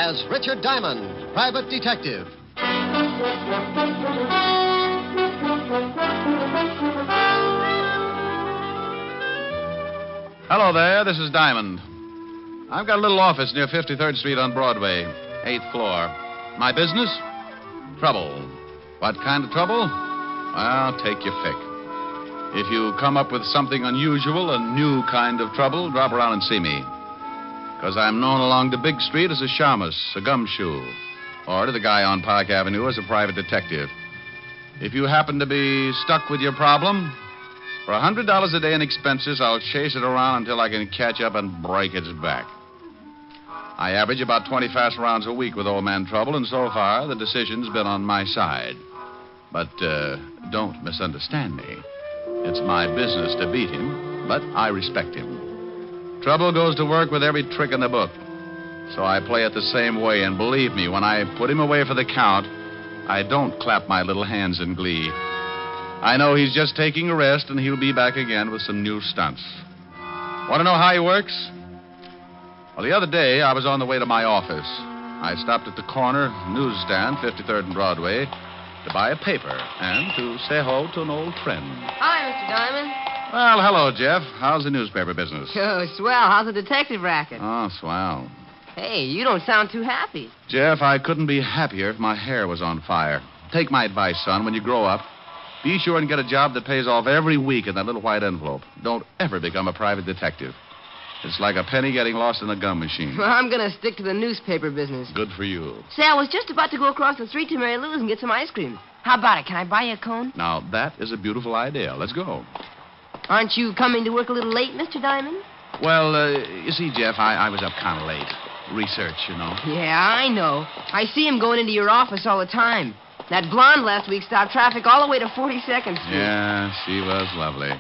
as Richard Diamond, private detective. Hello there, this is Diamond. I've got a little office near 53rd Street on Broadway, 8th floor. My business? Trouble. What kind of trouble? Well, take your pick. If you come up with something unusual, a new kind of trouble, drop around and see me. Because I'm known along the big street as a shamus, a gumshoe, or to the guy on Park Avenue as a private detective. If you happen to be stuck with your problem, for $100 a day in expenses, I'll chase it around until I can catch up and break its back. I average about 20 fast rounds a week with old man Trouble, and so far, the decision's been on my side. But don't misunderstand me. It's my business to beat him, but I respect him. Trouble goes to work with every trick in the book. So I play it the same way, and believe me, when I put him away for the count, I don't clap my little hands in glee. I know he's just taking a rest, and he'll be back again with some new stunts. Want to know how he works? Well, the other day, I was on the way to my office. I stopped at the corner newsstand, 53rd and Broadway, to buy a paper and to say hello to an old friend. Hi, Mr. Diamond. Well, hello, Jeff. How's the newspaper business? Oh, swell. How's the detective racket? Oh, swell. Hey, you don't sound too happy. Jeff, I couldn't be happier if my hair was on fire. Take my advice, son. When you grow up, be sure and get a job that pays off every week in that little white envelope. Don't ever become a private detective. It's like a penny getting lost in a gum machine. Well, I'm going to stick to the newspaper business. Good for you. Say, I was just about to go across the street to Mary Lou's and get some ice cream. How about it? Can I buy you a cone? Now, that is a beautiful idea. Let's go. Aren't you coming to work a little late, Mr. Diamond? Well, you see, Jeff, I was up kind of late. Research, you know. Yeah, I know. I see him going into your office all the time. That blonde last week stopped traffic all the way to 42nd Street. Yeah, she was lovely.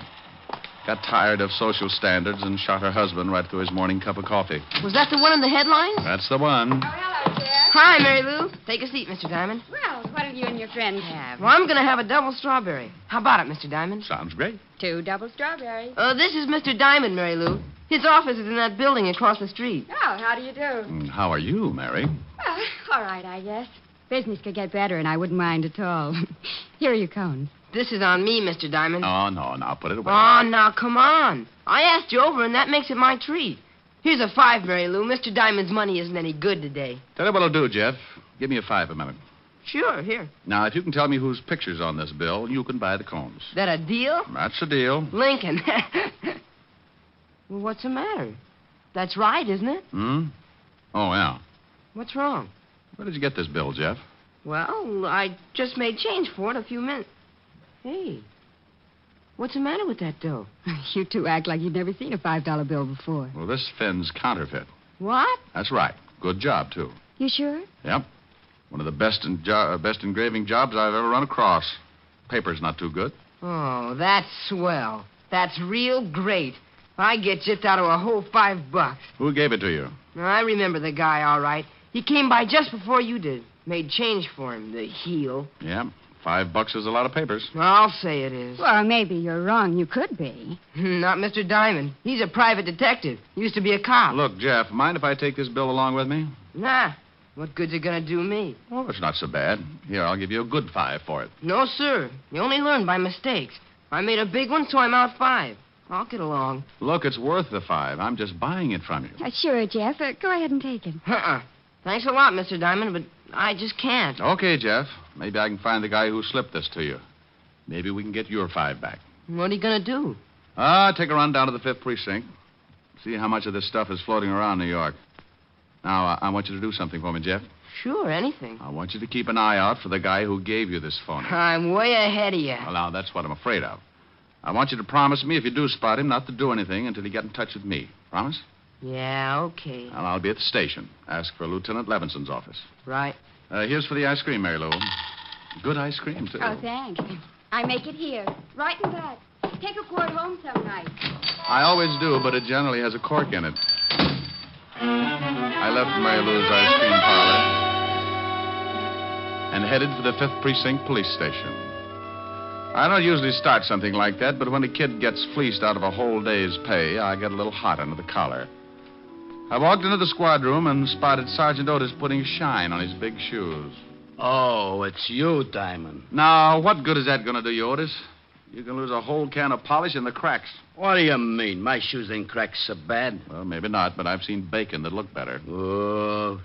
Got tired of social standards and shot her husband right through his morning cup of coffee. Was that the one in the headlines? That's the one. Oh, hello, Jeff. Hi, Mary Lou. Take a seat, Mr. Diamond. Well, what do you and your friend have? Well, I'm going to have a double strawberry. How about it, Mr. Diamond? Sounds great. 2 double strawberries. This is Mr. Diamond, Mary Lou. His office is in that building across the street. Oh, how do you do? How are you, Mary? All right, I guess. Business could get better, and I wouldn't mind at all. Here are your cones. This is on me, Mr. Diamond. Oh, no, now put it away. Oh, now, come on. I asked you over, and that makes it my treat. Here's a 5, Mary Lou. Mr. Diamond's money isn't any good today. Tell you what I'll do, Jeff. Give me a 5 a minute. Sure, here. Now, if you can tell me whose picture's on this bill, you can buy the cones. That a deal? That's the deal. Lincoln. Well, what's the matter? That's right, isn't it? Hmm? Oh, yeah. What's wrong? Where did you get this bill, Jeff? Well, I just made change for it a few minutes. Hey, what's the matter with that dough? You two act like you've never seen a $5 bill before. Well, this Finn's counterfeit. What? That's right. Good job, too. You sure? Yep. One of the best engraving jobs I've ever run across. Paper's not too good. Oh, that's swell. That's real great. I get gypped out of a whole $5. Who gave it to you? I remember the guy, all right. He came by just before you did. Made change for him, the heel. Yeah. $5 is a lot of papers. I'll say it is. Well, maybe you're wrong. You could be. Not Mr. Diamond. He's a private detective. Used to be a cop. Look, Jeff, mind if I take this bill along with me? Nah. What good's it gonna do me? Oh, it's not so bad. Here, I'll give you a good 5 for it. No, sir. You only learn by mistakes. I made a big one, so I'm out 5. I'll get along. Look, it's worth the 5. I'm just buying it from you. Sure, Jeff. Go ahead and take it. Thanks a lot, Mr. Diamond, but I just can't. Okay, Jeff. Maybe I can find the guy who slipped this to you. Maybe we can get your 5 back. What are you gonna do? Take a run down to the 5th precinct. See how much of this stuff is floating around New York. Now, I want you to do something for me, Jeff. Sure, anything. I want you to keep an eye out for the guy who gave you this phone. I'm way ahead of you. Well, now, that's what I'm afraid of. I want you to promise me, if you do spot him, not to do anything until you get in touch with me. Promise? Yeah, okay. Well, I'll be at the station. Ask for Lieutenant Levinson's office. Right. Here's for the ice cream, Mary Lou. Good ice cream, too. Oh, thanks. I make it here, right in back. Take a quart home some night. I always do, but it generally has a cork in it. I left Mary Lou's ice cream parlor and headed for the 5th Precinct Police Station. I don't usually start something like that, but when a kid gets fleeced out of a whole day's pay, I get a little hot under the collar. I walked into the squad room and spotted Sergeant Otis putting shine on his big shoes. Oh, it's you, Diamond. Now, what good is that going to do you, Otis? You can lose a whole can of polish in the cracks. What do you mean? My shoes ain't cracked so bad. Well, maybe not, but I've seen bacon that look better. Oh.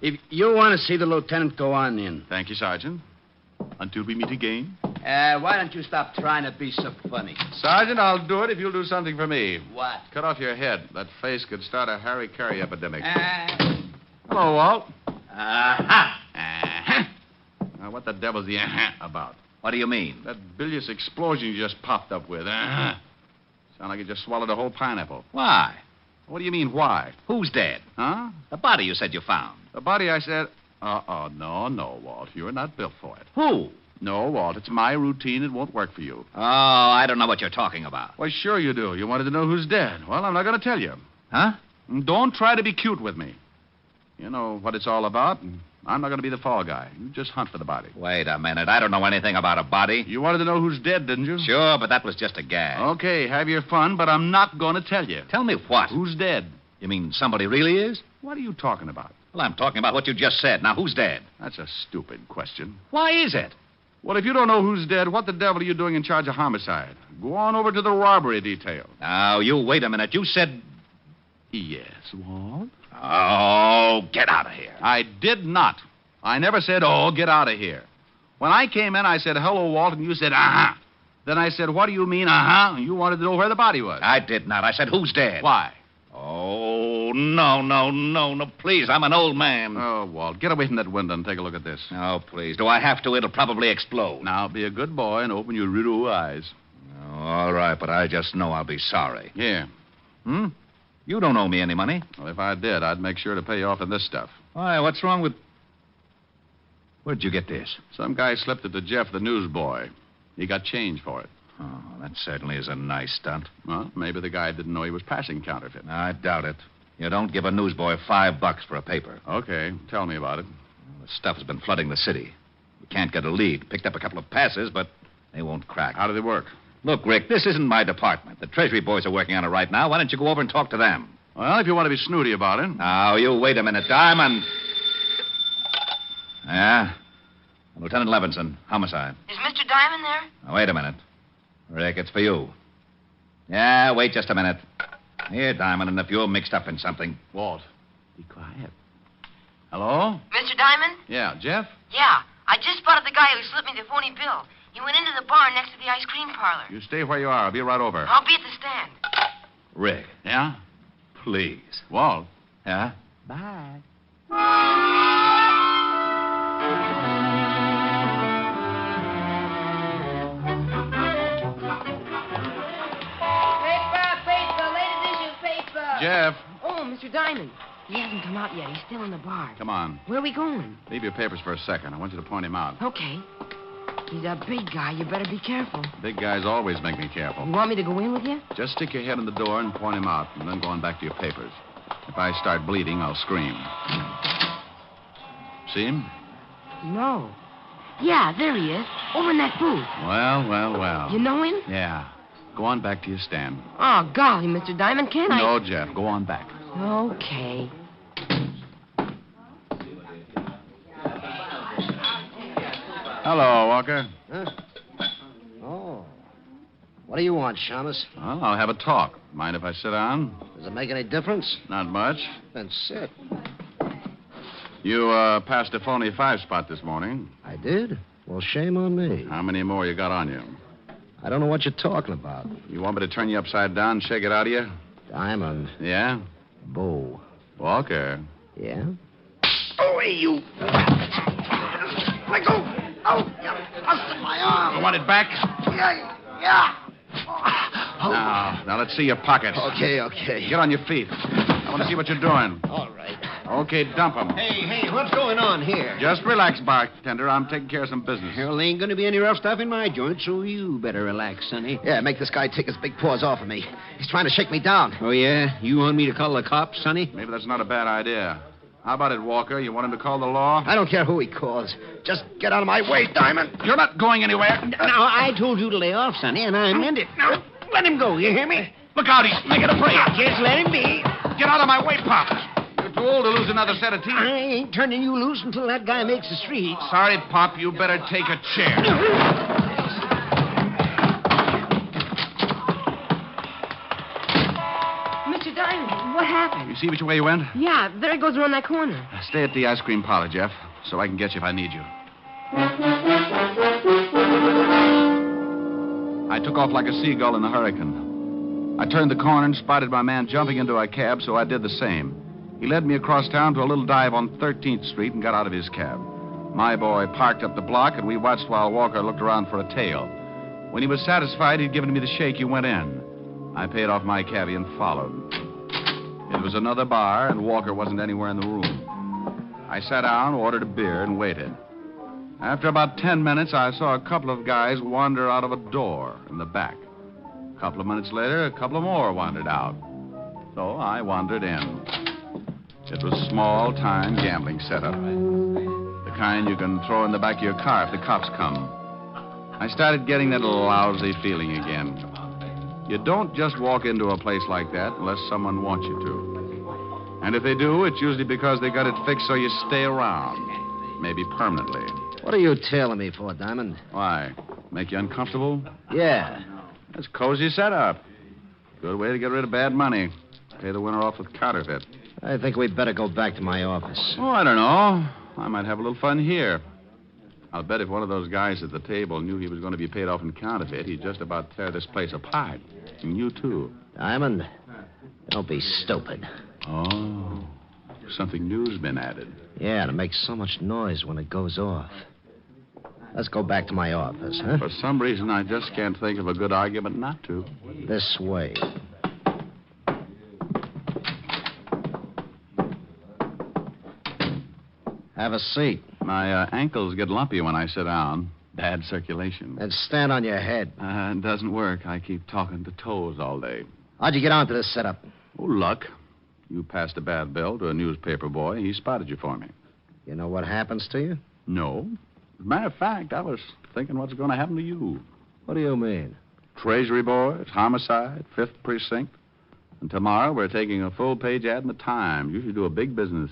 If you want to see the lieutenant, go on in. Thank you, Sergeant. Until we meet again. Why don't you stop trying to be so funny? Sergeant, I'll do it if you'll do something for me. What? Cut off your head. That face could start a Harry Carey epidemic. Hello, Walt. Uh-huh. Now, what the devil's the about? What do you mean? That bilious explosion you just popped up with. Sound like you just swallowed a whole pineapple. Why? What do you mean, why? Who's dead? Huh? The body you said you found. The body, I said... No, Walt. You're not built for it. Who? No, Walt. It's my routine. It won't work for you. Oh, I don't know what you're talking about. Why, sure you do. You wanted to know who's dead. Well, I'm not going to tell you. Huh? Don't try to be cute with me. You know what it's all about. I'm not going to be the fall guy. You just hunt for the body. Wait a minute. I don't know anything about a body. You wanted to know who's dead, didn't you? Sure, but that was just a gag. Okay, have your fun, but I'm not going to tell you. Tell me what? Who's dead? You mean somebody really is? What are you talking about? Well, I'm talking about what you just said. Now, who's dead? That's a stupid question. Why is it? Well, if you don't know who's dead, what the devil are you doing in charge of homicide? Go on over to the robbery detail. Now, you wait a minute. You said... Yes, Walt? Oh, get out of here. I did not. I never said, oh, get out of here. When I came in, I said, hello, Walt, and you said, uh-huh. Then I said, what do you mean, uh-huh? And you wanted to know where the body was. I did not. I said, who's dead? Why? Oh, no, please. I'm an old man. Oh, Walt, get away from that window and take a look at this. Oh, please. Do I have to? It'll probably explode. Now, be a good boy and open your little eyes. Oh, all right, but I just know I'll be sorry. Here. You don't owe me any money. Well, if I did, I'd make sure to pay you off in this stuff. Why, what's wrong with... Where'd you get this? Some guy slipped it to Jeff, the newsboy. He got change for it. Oh, that certainly is a nice stunt. Well, maybe the guy didn't know he was passing counterfeit. I doubt it. You don't give a newsboy $5 for a paper. Okay, tell me about it. The stuff has been flooding the city. You can't get a lead. Picked up a couple of passes, but they won't crack. How do they work? Look, Rick, this isn't my department. The Treasury boys are working on it right now. Why don't you go over and talk to them? Well, if you want to be snooty about it. Now, you wait a minute. Diamond. Yeah? Lieutenant Levinson, homicide. Is Mr. Diamond there? Now, wait a minute. Rick, it's for you. Yeah, wait just a minute. Here, Diamond, and if you're mixed up in something... Walt, be quiet. Hello? Mr. Diamond? Yeah, Jeff? Yeah. I just spotted the guy who slipped me the phony bill. He went into the bar next to the ice cream parlor. You stay where you are. I'll be right over. I'll be at the stand. Rick, Yeah? please. Walt? Yeah? Bye. Paper, latest issue of paper. Jeff, Oh, Mr. Diamond. He hasn't come out yet. He's still in the bar. come on. Where are we going? Leave your papers for a second. I want you to point him out. Okay. He's a big guy. You better be careful. Big guys always make me careful. You want me to go in with you? Just stick your head in the door and point him out, and then go on back to your papers. If I start bleeding, I'll scream. See him? No. Yeah, there he is. Over in that booth. Well. You know him? Yeah. Go on back to your stand. Oh, golly, Mr. Diamond, can't I? No, Jeff. Go on back. Okay. Hello, Walker. Huh? Oh. What do you want, Shamus? Well, I'll have a talk. Mind if I sit down? Does it make any difference? Not much. Then sit. You passed a phony 5 spot this morning. I did? Well, shame on me. How many more you got on you? I don't know what you're talking about. You want me to turn you upside down and shake it out of you? Diamond. Yeah? Bo. Walker. Yeah? Oh, hey, you. Let go. Oh, busted my arm. You want it back? Yeah. Now, let's see your pockets. Okay. Get on your feet. I want to see what you're doing. All right. Okay, dump them. Hey, what's going on here? Just relax, bartender. I'm taking care of some business. There ain't going to be any rough stuff in my joint, so you better relax, Sonny. Yeah, make this guy take his big paws off of me. He's trying to shake me down. Oh, yeah? You want me to call the cops, Sonny? Maybe that's not a bad idea. How about it, Walker? You want him to call the law? I don't care who he calls. Just get out of my way, Diamond. You're not going anywhere. Now, I told you to lay off, Sonny, and I meant it. Now, let him go, you hear me? Look out, he's making a break. Just let him be. Get out of my way, Pop. You're too old to lose another set of teeth. I ain't turning you loose until that guy makes the street. Sorry, Pop. You better take a chair. Mr. Diamond, what happened? You see which way you went? Yeah, there it goes around that corner. Stay at the ice cream parlor, Jeff, so I can get you if I need you. I took off like a seagull in a hurricane. I turned the corner and spotted my man jumping into a cab, so I did the same. He led me across town to a little dive on 13th Street and got out of his cab. My boy parked up the block, and we watched while Walker looked around for a tail. When he was satisfied he'd given me the shake, he went in. I paid off my cabbie and followed. It was another bar, and Walker wasn't anywhere in the room. I sat down, ordered a beer, and waited. After about 10 minutes, I saw a couple of guys wander out of a door in the back. A couple of minutes later, a couple of more wandered out. So I wandered in. It was a small-time gambling setup. The kind you can throw in the back of your car if the cops come. I started getting that lousy feeling again. You don't just walk into a place like that unless someone wants you to. And if they do, it's usually because they got it fixed so you stay around. Maybe permanently. What are you tailing me for, Diamond? Why? Make you uncomfortable? Yeah. That's cozy setup. Good way to get rid of bad money. Pay the winner off with counterfeit. I think we'd better go back to my office. Oh, I don't know. I might have a little fun here. I'll bet if one of those guys at the table knew he was going to be paid off in counterfeit, he'd just about tear this place apart. And you, too. Diamond, don't be stupid. Oh, something new's been added. Yeah, and it makes so much noise when it goes off. Let's go back to my office, huh? For some reason, I just can't think of a good argument not to. This way. Have a seat. My ankles get lumpy when I sit down. Bad circulation. And stand on your head. It doesn't work. I keep talking to toes all day. How'd you get onto this setup? Oh, luck. You passed a bad bill to a newspaper boy. He spotted you for me. You know what happens to you? No. As a matter of fact, I was thinking what's going to happen to you. What do you mean? Treasury boys, homicide, 5th Precinct. And tomorrow we're taking a full-page ad in the Times. You should do a big business.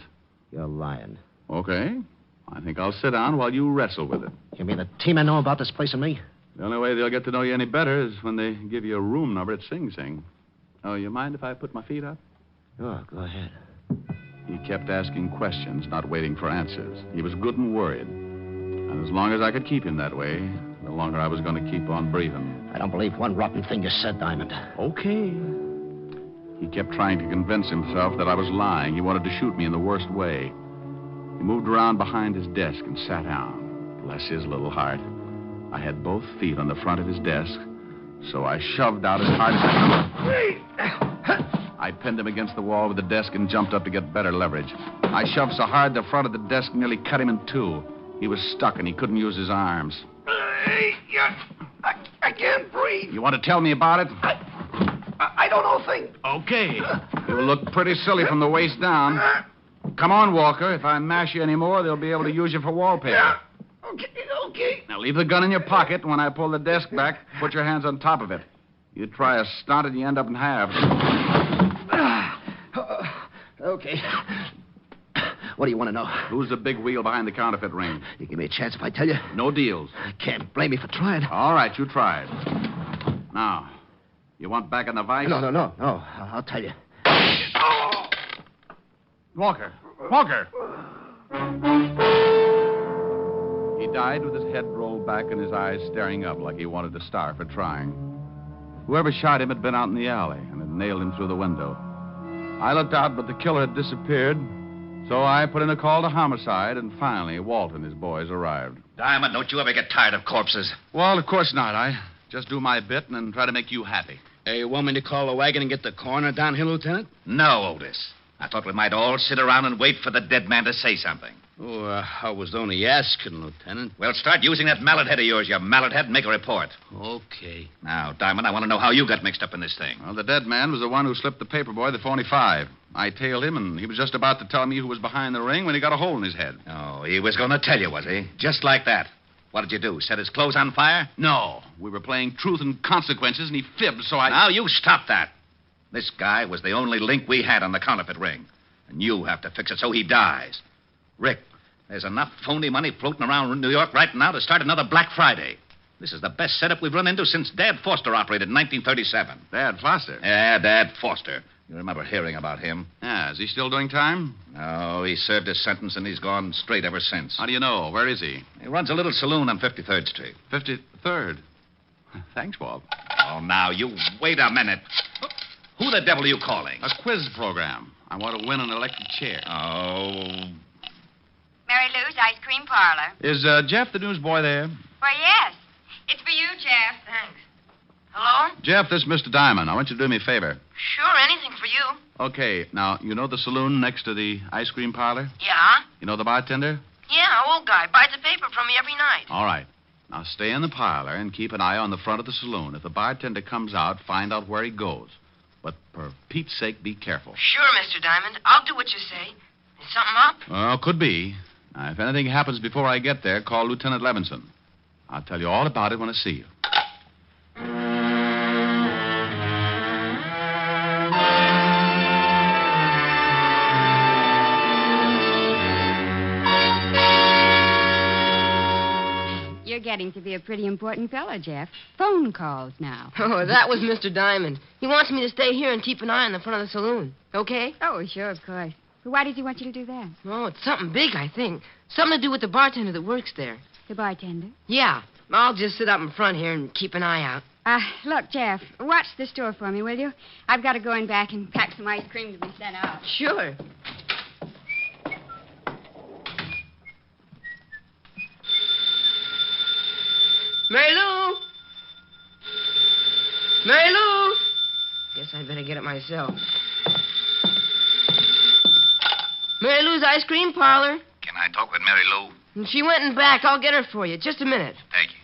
You're lying. Okay. I think I'll sit down while you wrestle with it. You mean the team know about this place and me? The only way they'll get to know you any better is when they give you a room number at Sing Sing. Oh, you mind if I put my feet up? Oh, go ahead. He kept asking questions, not waiting for answers. He was good and worried. And as long as I could keep him that way, the longer I was going to keep on breathing. I don't believe one rotten thing you said, Diamond. Okay. He kept trying to convince himself that I was lying. He wanted to shoot me in the worst way. He moved around behind his desk and sat down. Bless his little heart. I had both feet on the front of his desk, so I shoved out as hard as I could. I pinned him against the wall with the desk and jumped up to get better leverage. I shoved so hard the front of the desk nearly cut him in two. He was stuck and he couldn't use his arms. I can't breathe. You want to tell me about it? I don't know a thing. Okay. You'll look pretty silly from the waist down. Come on, Walker. If I mash you anymore, they'll be able to use you for wallpaper. Yeah. Okay. Now, leave the gun in your pocket. When I pull the desk back, put your hands on top of it. You try a stunt and you end up in halves. Okay. What do you want to know? Who's the big wheel behind the counterfeit ring? You give me a chance if I tell you? No deals. I can't blame you for trying. All right, you tried. Now, you want back in the vice? No. I'll tell you. Walker! He died with his head rolled back and his eyes staring up like he wanted to starve for trying. Whoever shot him had been out in the alley and had nailed him through the window. I looked out, but the killer had disappeared, so I put in a call to homicide, and finally Walt and his boys arrived. Diamond, don't you ever get tired of corpses? Well, of course not. I just do my bit and then try to make you happy. Hey, you want me to call the wagon and get the coroner down here, Lieutenant? No, Otis. I thought we might all sit around and wait for the dead man to say something. Oh, I was only asking, Lieutenant. Well, start using that mallet head of yours, you mallet head, and make a report. Okay. Now, Diamond, I want to know how you got mixed up in this thing. Well, the dead man was the one who slipped the paper boy the .25. I tailed him, and he was just about to tell me who was behind the ring when he got a hole in his head. Oh, he was going to tell you, was he? Just like that. What did you do? Set his clothes on fire? No. We were playing truth and consequences, and he fibbed, so I... Now, you stop that. This guy was the only link we had on the counterfeit ring. And you have to fix it so he dies. Rick, there's enough phony money floating around New York right now to start another Black Friday. This is the best setup we've run into since Dad Foster operated in 1937. Dad Foster? Yeah, Dad Foster. You remember hearing about him? Yeah, is he still doing time? No, he served his sentence and he's gone straight ever since. How do you know? Where is he? He runs a little saloon on 53rd Street. 53rd. Thanks, Bob. Oh, now, you wait a minute. Who the devil are you calling? A quiz program. I want to win an electric chair. Oh. Mary Lou's ice cream parlor. Is Jeff the newsboy there? Why, yes. It's for you, Jeff. Thanks. Hello? Jeff, this is Mr. Diamond. I want you to do me a favor. Sure, anything for you. Okay, now, you know the saloon next to the ice cream parlor? Yeah? You know the bartender? Yeah, old guy. Buys the paper from me every night. All right. Now, stay in the parlor and keep an eye on the front of the saloon. If the bartender comes out, find out where he goes. But for Pete's sake, be careful. Sure, Mr. Diamond. I'll do what you say. Is something up? Well, could be. Now, if anything happens before I get there, call Lieutenant Levinson. I'll tell you all about it when I see you. You're getting to be a pretty important fellow, Jeff. Phone calls now. Oh, that was Mr. Diamond. He wants me to stay here and keep an eye on the front of the saloon. Okay? Oh, sure, of course. But why does he want you to do that? Oh, it's something big, I think. Something to do with the bartender that works there. The bartender? Yeah. I'll just sit up in front here and keep an eye out. Look, Jeff, watch the store for me, will you? I've got to go in back and pack some ice cream to be sent out. Sure. Mary Lou! Mary Lou! Guess I'd better get it myself. Mary Lou's ice cream parlor. Can I talk with Mary Lou? And she went in back. I'll get her for you. Just a minute. Thank you.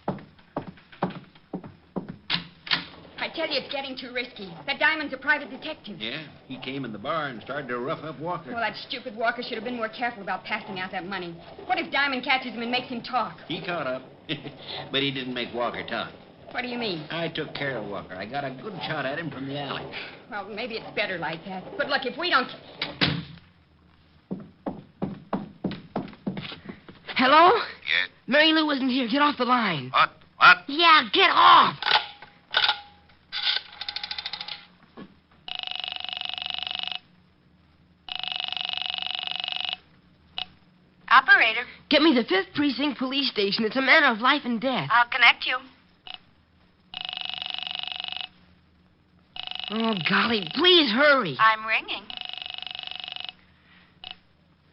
I tell you, it's getting too risky. That Diamond's a private detective. Yeah, he came in the bar and started to rough up Walker. Well, that stupid Walker should have been more careful about passing out that money. What if Diamond catches him and makes him talk? He caught up, but he didn't make Walker talk. What do you mean? I took care of Walker. I got a good shot at him from the alley. Well, maybe it's better like that. But look, if we don't... Hello? Yes? Mary Lou isn't here. Get off the line. What? What? Yeah, get off. Operator, Get me the 5th Precinct Police Station. It's a matter of life and death. I'll connect you. Oh, golly, please hurry. I'm ringing.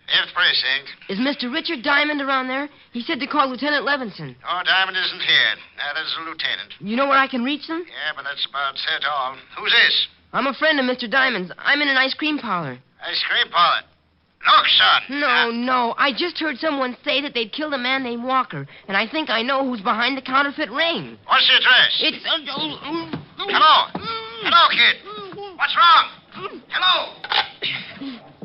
5th Precinct. Is Mr. Richard Diamond around there? He said to call Lieutenant Levinson. Oh, Diamond isn't here. That is the lieutenant. You know where I can reach them? Yeah, but that's about it all. Who's this? I'm a friend of Mr. Diamond's. I'm in an ice cream parlor. Ice cream parlor. Look, son. No. I just heard someone say that they'd killed a man named Walker, and I think I know who's behind the counterfeit ring. What's the address? It's... Hello. Hello, kid. What's wrong? Hello.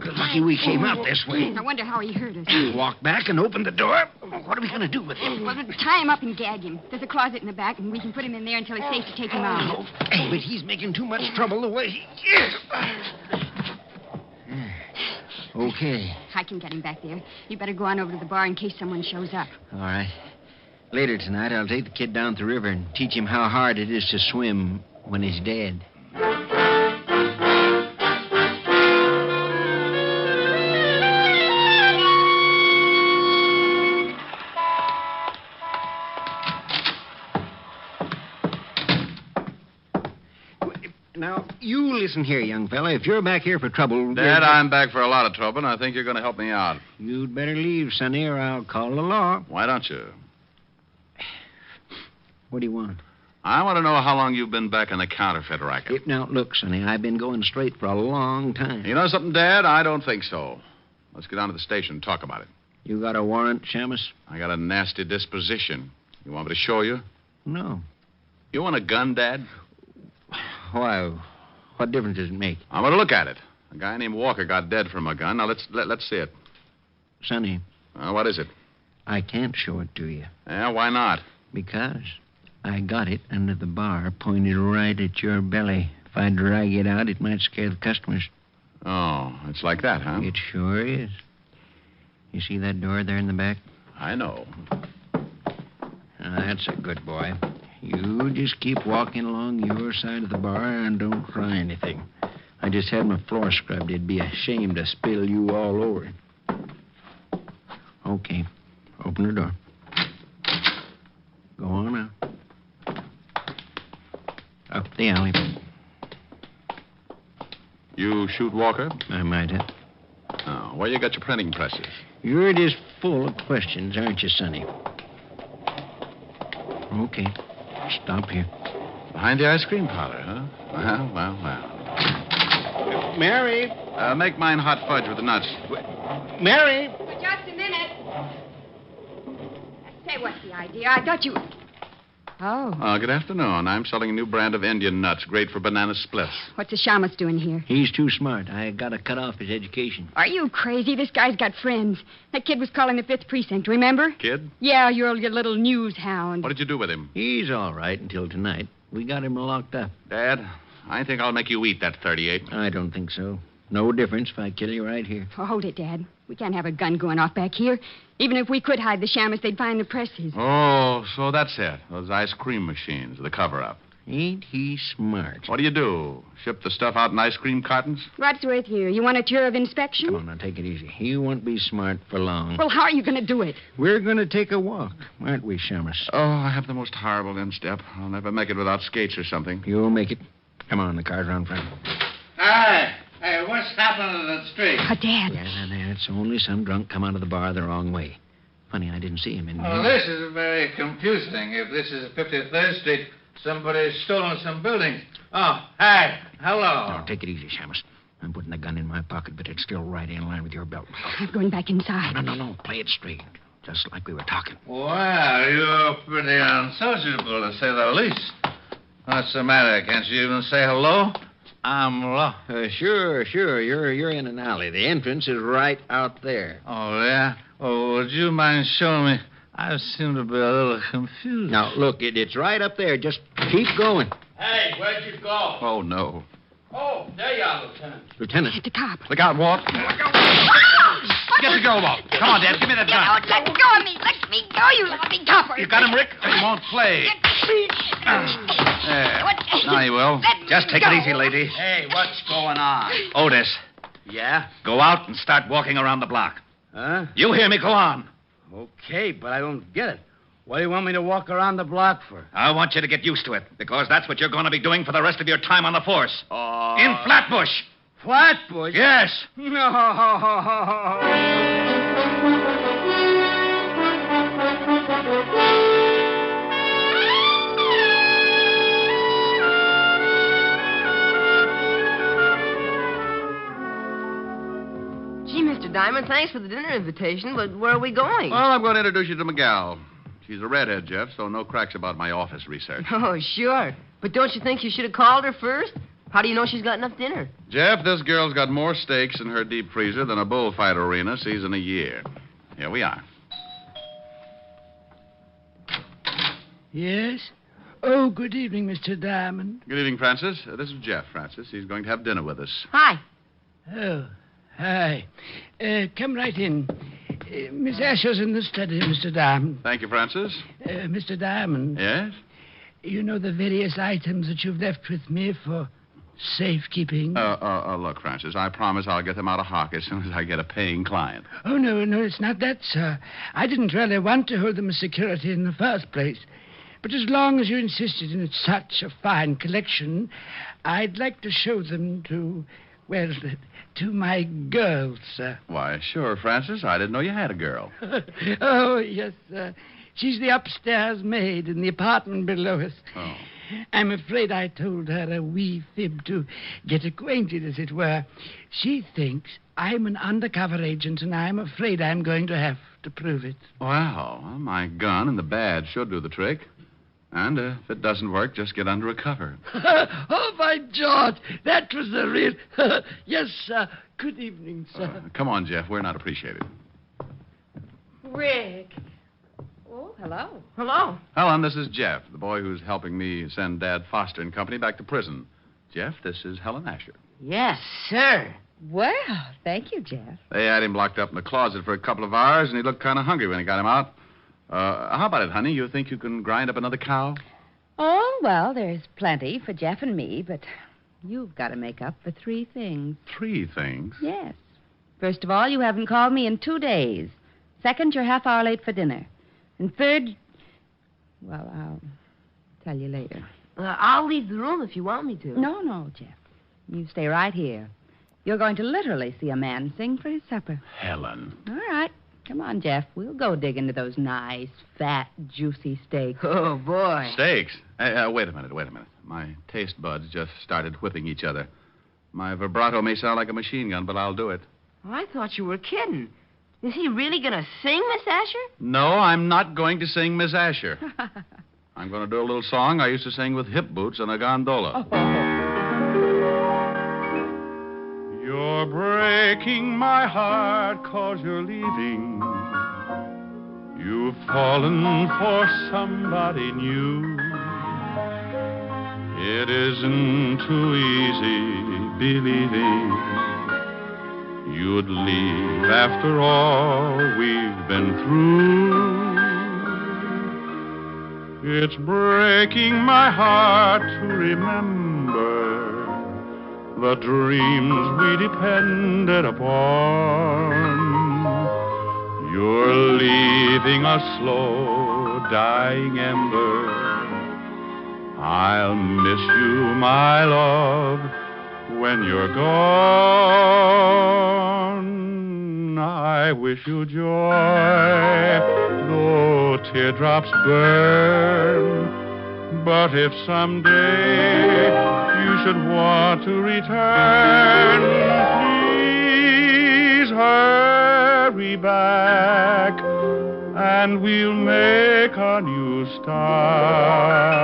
Lucky we came out this way. I wonder how he hurt us. We walked back and opened the door. What are we going to do with him? Well, tie him up and gag him. There's a closet in the back, and we can put him in there until it's safe to take him out. Oh, but he's making too much trouble the way he is. Okay. I can get him back there. You better go on over to the bar in case someone shows up. All right. Later tonight, I'll take the kid down to the river and teach him how hard it is to swim when he's dead. Now, you listen here, young fella. If you're back here for trouble... Dad, I'm back for a lot of trouble, and I think you're going to help me out. You'd better leave, Sonny, or I'll call the law. Why don't you? What do you want? I want to know how long you've been back in the counterfeit racket. Now, look, Sonny, I've been going straight for a long time. You know something, Dad? I don't think so. Let's get down to the station and talk about it. You got a warrant, Shamus? I got a nasty disposition. You want me to show you? No. You want a gun, Dad? Why? What difference does it make? I'm going to look at it. A guy named Walker got dead from a gun. Now, let's see it. Sonny, What is it? I can't show it to you. Yeah, why not? Because I got it under the bar, pointed right at your belly, If I drag it out, it might scare the customers. Oh, it's like that, huh? It sure is. You see that door there in the back? I know. That's a good boy. You just keep walking along your side of the bar and don't try anything. I just had my floor scrubbed. It'd be a shame to spill you all over it. Okay. Open the door. Go on out. Up the alley. You shoot Walker? I might have. Oh, where you got your printing presses? You're just full of questions, aren't you, Sonny? Okay. Stop here. Behind the ice cream parlor, huh? Well. Mary! Make mine hot fudge with the nuts. Mary! For just a minute. Say, what's the idea? I thought you... Oh. Good afternoon. I'm selling a new brand of Indian nuts, great for banana splits. What's the shamus doing here? He's too smart. I gotta cut off his education. Are you crazy? This guy's got friends. That kid was calling the 5th Precinct, remember? Kid? Yeah, your little news hound. What did you do with him? He's all right until tonight. We got him locked up. Dad, I think I'll make you eat that 38. I don't think so. No difference if I kill you right here. Oh, hold it, Dad. We can't have a gun going off back here. Even if we could hide the shamus, they'd find the presses. Oh, so that's it. Those ice cream machines, the cover-up. Ain't he smart? What do? Ship the stuff out in ice cream cartons? What's with you? You want a tour of inspection? Come on, now, take it easy. He won't be smart for long. Well, how are you going to do it? We're going to take a walk, aren't we, Shamus? Oh, I have the most horrible instep. I'll never make it without skates or something. You'll make it. Come on, the car's around front. Hey, what's happening in the street? Dad. Yeah, it's only some drunk come out of the bar the wrong way. Funny, I didn't see him in Oh, this is very confusing. If this is 53rd Street, somebody's stolen some buildings. Oh, hey, hello. No, take it easy, Shamus. I'm putting the gun in my pocket, but it's still right in line with your belt. I'm going back inside. No. Play it straight. Just like we were talking. Well, you're pretty unsociable, to say the least. What's the matter? Can't you even say hello? I'm lost. Sure. You're in an alley. The entrance is right out there. Oh, yeah? Oh, would you mind showing me? I seem to be a little confused. Now, look, it's right up there. Just keep going. Hey, where'd you go? Oh, no. Oh, there you are, Lieutenant. Lieutenant. The cop. Look out, Walt. Get the girl, Walt. Come on, Dad. Give me that gun. Don't let go of me. Let me go, you lousy copper. You got him, Rick? He won't play. There. Now he will. Just take it easy, lady. Hey, what's going on? Otis, Yeah? go out and start walking around the block. Huh? You hear me? Go on. Okay, but I don't get it. What do you want me to walk around the block for? I want you to get used to it, because that's what you're going to be doing for the rest of your time on the force. Oh. In Flatbush. Flatbush? Yes. No. Gee, Mr. Diamond, thanks for the dinner invitation, but where are we going? Well, I'm going to introduce you to Miguel. She's a redhead, Jeff, so no cracks about my office research. Oh, sure. But don't you think you should have called her first? How do you know she's got enough dinner? Jeff, this girl's got more steaks in her deep freezer than a bullfight arena sees in a year. Here we are. Yes? Oh, good evening, Mr. Diamond. Good evening, Francis. This is Jeff, Francis. He's going to have dinner with us. Hi. Oh, hi. Come right in. Miss Asher's in the study, Mr. Diamond. Thank you, Francis. Mr. Diamond. Yes? You know the various items that you've left with me for safekeeping? Look, Francis, I promise I'll get them out of hock as soon as I get a paying client. Oh, no, it's not that, sir. I didn't really want to hold them as security in the first place. But as long as you insisted in such a fine collection, I'd like to show them to my girls, sir. Why, sure, Francis. I didn't know you had a girl. Oh, yes, sir. She's the upstairs maid in the apartment below us. Oh. I'm afraid I told her a wee fib to get acquainted, as it were. She thinks I'm an undercover agent, and I'm afraid I'm going to have to prove it. Well, my gun and the badge should do the trick. And if it doesn't work, just get under a cover. Oh, by George, that was the real... Yes, sir. Good evening, sir. Come on, Jeff. We're not appreciated. Rick. Oh, hello. Hello. Helen, this is Jeff, the boy who's helping me send Dad Foster and Company back to prison. Jeff, this is Helen Asher. Yes, sir. Well, thank you, Jeff. They had him locked up in the closet for a couple of hours, and he looked kind of hungry when he got him out. How about it, honey? You think you can grind up another cow? Oh, well, there's plenty for Jeff and me, but you've got to make up for 3 things. 3 things? Yes. First of all, you haven't called me in 2 days. Second, you're half hour late for dinner. And third, well, I'll tell you later. I'll leave the room if you want me to. No, Jeff. You stay right here. You're going to literally see a man sing for his supper. Helen. All right. Come on, Jeff. We'll go dig into those nice, fat, juicy steaks. Oh, boy. Steaks? Hey, wait a minute. My taste buds just started whipping each other. My vibrato may sound like a machine gun, but I'll do it. Oh, I thought you were kidding. Is he really going to sing, Miss Asher? No, I'm not going to sing Miss Asher. I'm going to do a little song I used to sing with hip boots on a gondola. You're breaking my heart 'cause you're leaving. You've fallen for somebody new. It isn't too easy believing you'd leave after all we've been through. It's breaking my heart to remember the dreams we depended upon. You're leaving a slow dying ember. I'll miss you, my love, when you're gone. I wish you joy, though teardrops burn. But if someday you should want to return, please hurry back, and we'll make a new start.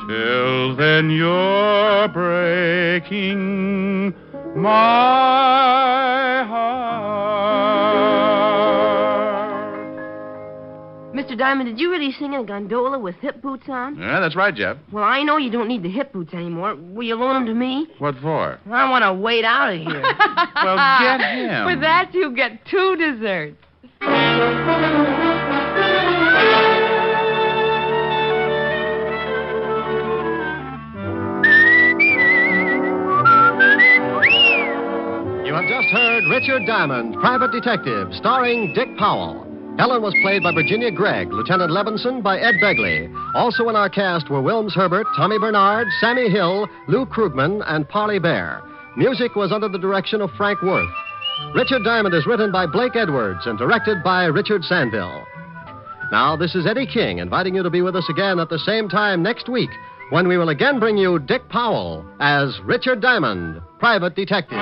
Till then, you're breaking my heart. Mr. Diamond, did you really sing in a gondola with hip boots on? Yeah, that's right, Jeff. Well, I know you don't need the hip boots anymore. Will you loan them to me? What for? I want to wait out of here. Well, get him. For that, you get 2 desserts. You have just heard Richard Diamond, Private Detective, starring Dick Powell. Helen was played by Virginia Gregg, Lieutenant Levinson by Ed Begley. Also in our cast were Wilms Herbert, Tommy Bernard, Sammy Hill, Lou Krugman, and Parley Bear. Music was under the direction of Frank Worth. Richard Diamond is written by Blake Edwards and directed by Richard Sandville. Now, this is Eddie King inviting you to be with us again at the same time next week when we will again bring you Dick Powell as Richard Diamond, Private Detective.